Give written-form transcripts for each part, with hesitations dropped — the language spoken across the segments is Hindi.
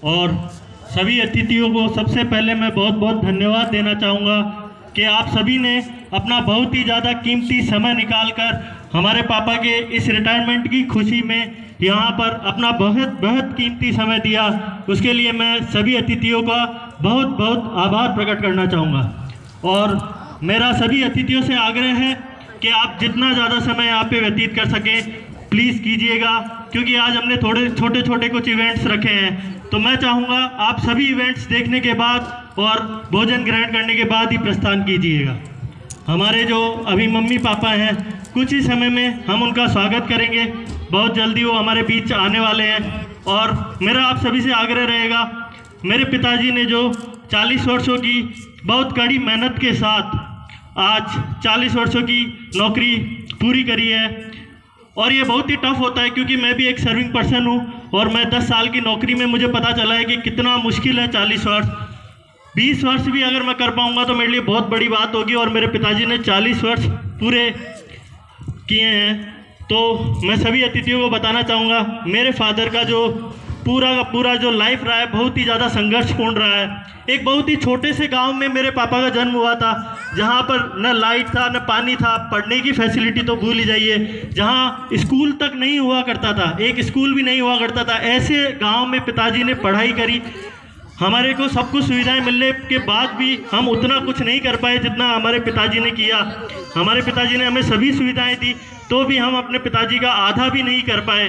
और सभी अतिथियों को सबसे पहले मैं बहुत बहुत धन्यवाद देना चाहूँगा कि आप सभी ने अपना बहुत ही ज़्यादा कीमती समय निकालकर हमारे पापा के इस रिटायरमेंट की खुशी में यहाँ पर अपना बहुत बहुत कीमती समय दिया। उसके लिए मैं सभी अतिथियों का बहुत बहुत आभार प्रकट करना चाहूँगा। और मेरा सभी अतिथियों से आग्रह है कि आप जितना ज़्यादा समय यहाँ पे व्यतीत कर सकें प्लीज़ कीजिएगा, क्योंकि आज हमने थोड़े छोटे छोटे कुछ इवेंट्स रखे हैं। तो मैं चाहूँगा आप सभी इवेंट्स देखने के बाद और भोजन ग्रहण करने के बाद ही प्रस्थान कीजिएगा। हमारे जो अभी मम्मी पापा हैं, कुछ ही समय में हम उनका स्वागत करेंगे। बहुत जल्दी वो हमारे बीच आने वाले हैं। और मेरा आप सभी से आग्रह रहेगा, मेरे पिताजी ने जो 40 वर्षों की बहुत कड़ी मेहनत के साथ आज 40 वर्षों की नौकरी पूरी करी है, और ये बहुत ही टफ होता है क्योंकि मैं भी एक सर्विंग पर्सन हूँ और मैं 10 साल की नौकरी में मुझे पता चला है कि कितना मुश्किल है 40 वर्ष। 20 वर्ष भी अगर मैं कर पाऊँगा तो मेरे लिए बहुत बड़ी बात होगी, और मेरे पिताजी ने 40 वर्ष पूरे किए हैं। तो मैं सभी अतिथियों को बताना चाहूँगा, मेरे फादर का जो पूरा का पूरा जो लाइफ रहा है बहुत ही ज़्यादा संघर्षपूर्ण रहा है। एक बहुत ही छोटे से गांव में मेरे पापा का जन्म हुआ था, जहां पर न लाइट था न पानी था, पढ़ने की फैसिलिटी तो भूल ही जाइए, जहां स्कूल तक नहीं हुआ करता था, एक स्कूल भी नहीं हुआ करता था। ऐसे गांव में पिताजी ने पढ़ाई करी। हमारे को सब कुछ सुविधाएं मिलने के बाद भी हम उतना कुछ नहीं कर पाए जितना हमारे पिताजी ने किया। हमारे पिताजी ने हमें सभी सुविधाएँ दी, तो भी हम अपने पिताजी का आधा भी नहीं कर पाए।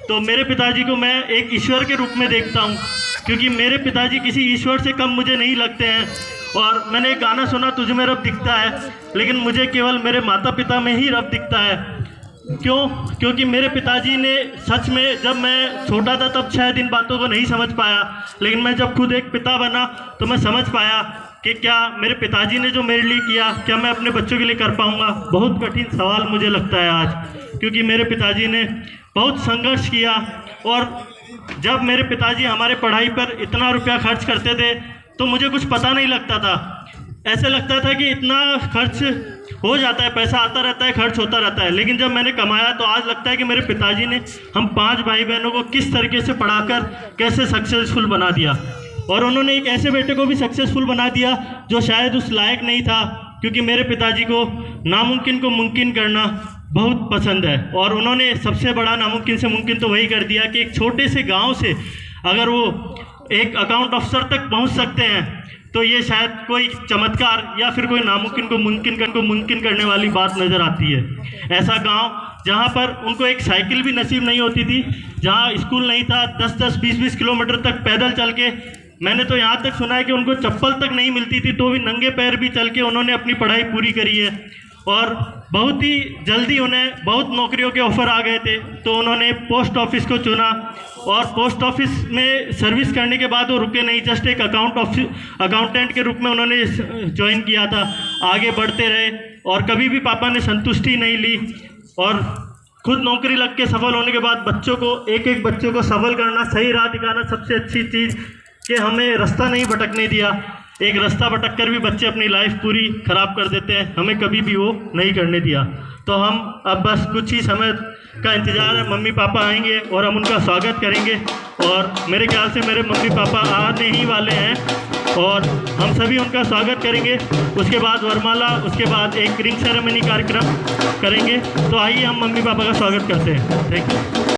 तो मेरे पिताजी को मैं एक ईश्वर के रूप में देखता हूँ, क्योंकि मेरे पिताजी किसी ईश्वर से कम मुझे नहीं लगते हैं। और मैंने एक गाना सुना, तुझ में रब दिखता है, लेकिन मुझे केवल मेरे माता पिता में ही रब दिखता है। क्यों? क्योंकि मेरे पिताजी ने सच में, जब मैं छोटा था तब शायद इन बातों को नहीं समझ पाया, लेकिन मैं जब खुद एक पिता बना तो मैं समझ पाया कि क्या मेरे पिताजी ने जो मेरे लिए किया, क्या मैं अपने बच्चों के लिए कर पाऊँगा। बहुत कठिन सवाल मुझे लगता है आज, क्योंकि मेरे पिताजी ने बहुत संघर्ष किया। और जब मेरे पिताजी हमारे पढ़ाई पर इतना रुपया खर्च करते थे तो मुझे कुछ पता नहीं लगता था। ऐसे लगता था कि इतना खर्च हो जाता है, पैसा आता रहता है, खर्च होता रहता है। लेकिन जब मैंने कमाया तो आज लगता है कि मेरे पिताजी ने हम 5 भाई बहनों को किस तरीके से पढ़ाकर कैसे सक्सेसफुल बना दिया। और उन्होंने एक ऐसे बेटे को भी सक्सेसफुल बना दिया जो शायद उस लायक नहीं था, क्योंकि मेरे पिताजी को नामुमकिन को मुमकिन करना बहुत पसंद है। और उन्होंने सबसे बड़ा नामुमकिन से मुमकिन तो वही कर दिया कि एक छोटे से गांव से अगर वो एक अकाउंट अफसर तक पहुंच सकते हैं तो ये शायद कोई चमत्कार या फिर कोई नामुमकिन को मुमकिन करने वाली बात नज़र आती है। ऐसा गांव जहां पर उनको एक साइकिल भी नसीब नहीं होती थी, जहां स्कूल नहीं था, 10-10, 20-20 किलोमीटर तक पैदल चल के, मैंने तो यहाँ तक सुना है कि उनको चप्पल तक नहीं मिलती थी, तो भी नंगे पैर भी चल के उन्होंने अपनी पढ़ाई पूरी करी है। और बहुत ही जल्दी उन्हें बहुत नौकरियों के ऑफ़र आ गए थे, तो उन्होंने पोस्ट ऑफिस को चुना। और पोस्ट ऑफिस में सर्विस करने के बाद वो रुके नहीं, जस्ट एक अकाउंटेंट के रूप में उन्होंने ज्वाइन किया था। आगे बढ़ते रहे और कभी भी पापा ने संतुष्टि नहीं ली, और खुद नौकरी लग के सफल होने के बाद बच्चों को, एक एक बच्चों को सफल करना, सही राह दिखाना सबसे अच्छी चीज़, कि हमें रास्ता नहीं भटकने दिया। एक रास्ता भटक कर भी बच्चे अपनी लाइफ पूरी ख़राब कर देते हैं, हमें कभी भी वो नहीं करने दिया। तो हम अब बस कुछ ही समय का इंतज़ार है, मम्मी पापा आएंगे और हम उनका स्वागत करेंगे। और मेरे ख्याल से मेरे मम्मी पापा आने ही वाले हैं और हम सभी उनका स्वागत करेंगे। उसके बाद वरमाला, उसके बाद एक रिंग सेरेमनी कार्यक्रम करेंगे। तो आइए हम मम्मी पापा का स्वागत करते हैं। Thank you.